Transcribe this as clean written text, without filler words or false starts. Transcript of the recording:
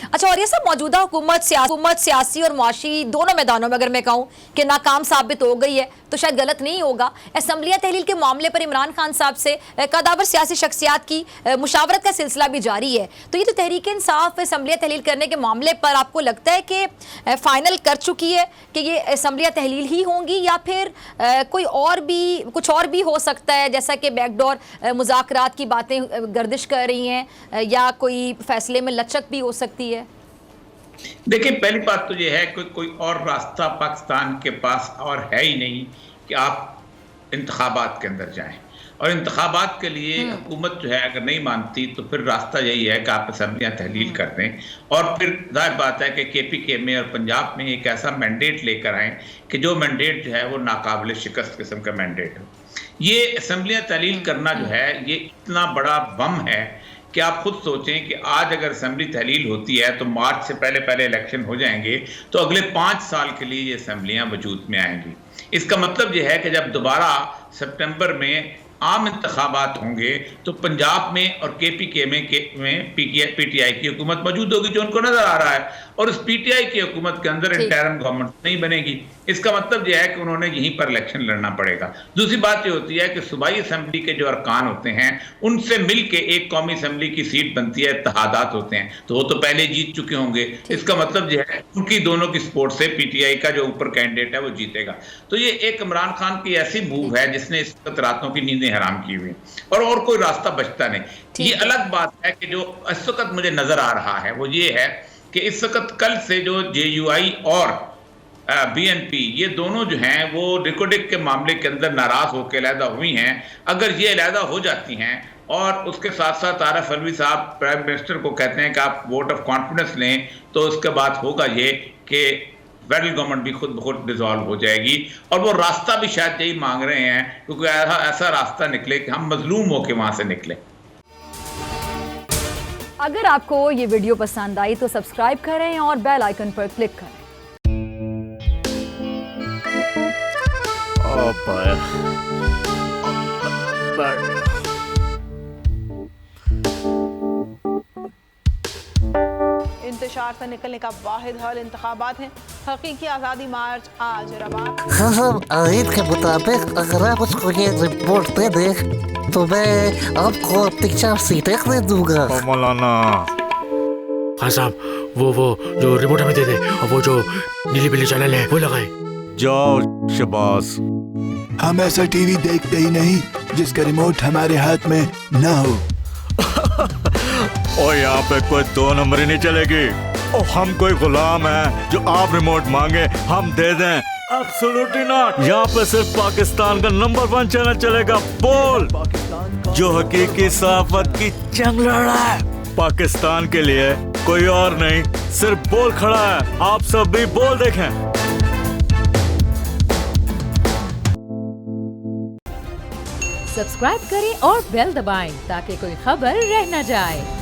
अच्छा, और ये सब मौजूदा हुकूमत सियासी और मुआशी दोनों मैदानों में अगर मैं कहूँ कि नाकाम साबित हो गई है तो शायद गलत नहीं होगा। असम्बलिया तहलील के मामले पर इमरान खान साहब से कदावर सियासी शख्सियात की मुशावरत का सिलसिला भी जारी है, तो ये तो तहरीक इंसाफ असम्बलिया तहलील करने के मामले पर आपको लगता है कि फाइनल कर चुकी है कि ये असम्बलिया तहलील ही होंगी या फिर कुछ और भी हो सकता है, जैसा कि बैकडोर मुज़ाकरात की बातें गर्दिश कर रही हैं या कोई फैसले में लचक भी हो सकती है? देखिए, पहली बात तो ये है कि कोई और रास्ता पाकिस्तान के पास और है ही नहीं कि आप इंतखाबात के अंदर जाएं, और इंतखाबात के लिए हुकूमत जो है अगर नहीं मानती तो फिर रास्ता यही है कि आप असम्बलियाँ तहलील कर दें, और फिर जाहिर बात है कि KPK में और पंजाब में एक ऐसा मैंडेट लेकर आएँ कि जो मैंडेट जो है वो नाकाबिल शिकस्त किस्म का मैंडेट हो। ये असम्बलियाँ तहलील करना जो है ये इतना बड़ा बम है कि आप खुद सोचें कि आज अगर असेंबली तहलील होती है तो मार्च से पहले पहले इलेक्शन हो जाएंगे, तो अगले 5 साल के लिए ये असेंबलियां वजूद में आएंगी। इसका मतलब यह है कि जब दोबारा सितंबर में आम इंतखाबात होंगे तो पंजाब में और KPK में PTI की हुकूमत मौजूद होगी, जो उनको नजर आ रहा है, और उस PTI की हुकूमत के अंदर इंटरिम गवर्नमेंट नहीं बनेगी। इसका मतलब यह है कि उन्होंने यहीं पर इलेक्शन लड़ना पड़ेगा। दूसरी बात यह होती है कि सूबाई असेंबली के जो अरकान होते हैं उनसे मिलके एक कौमी असेंबली की सीट बनती है, इत्तेहादात होते हैं, तो वो तो पहले जीत चुके होंगे। इसका मतलब यह है उनकी दोनों की सपोर्ट से PTI का जो ऊपर कैंडिडेट है वो जीतेगा। तो ये एक इमरान खान की ऐसी मूव है जिसने इस वक्त रातों की नींदें हराम की हुई, और कोई रास्ता बचता नहीं। ये अलग बात है कि जो इस वक्त मुझे नजर आ रहा है वो ये है कि इस वक्त कल से जो JUI और BNP ये दोनों जो हैं वो रिकॉर्डिंग के मामले के अंदर नाराज होकर अलहदा हुई हैं। अगर ये अलहदा हो जाती हैं और उसके साथ साथ आरिफ अलवी साहब प्राइम मिनिस्टर को कहते हैं कि आप वोट ऑफ कॉन्फिडेंस लें, तो उसके बाद होगा ये कि फेडरल गवर्नमेंट भी खुद ब खुद डिसॉल्व हो जाएगी, और वो रास्ता भी शायद यही मांग रहे हैं, क्योंकि ऐसा रास्ता निकले कि हम मजलूम होकर वहां से निकले। अगर आपको ये वीडियो पसंद आई तो सब्सक्राइब करें और बेल आइकन पर क्लिक करें। इंतशार से निकलने का वाहिद हल इंतखाबात हैं। हकीकी आज़ादी मार्च आज रवा। हम आयत के मुताबिक अगर आप उसको ये रिपोर्ट दे दे तो मैं आपको अपनी 4 सीटें दे दूंगा। मौलाना खान साहब, वो जो रिमोट हमें दे दे, और वो जो नीली पीली चैनल है वो लगाए। जाओ शबास। हम ऐसा टीवी देखते ही नहीं जिसका रिमोट हमारे हाथ में ना हो। और यहाँ पे कोई 2 नंबर ही नहीं चलेगी। और हम कोई गुलाम है जो आप रिमोट मांगे हम दे दें? Absolutely not. यहाँ पे सिर्फ पाकिस्तान का नंबर 1 चैनल चलेगा, बोल, जो हकीकी सहाफत की जंग लड़ रहा है। पाकिस्तान के लिए कोई और नहीं, सिर्फ बोल खड़ा है। आप सब भी बोल देखें। सब्सक्राइब करें और बेल दबाएं ताकि कोई खबर रह न जाए।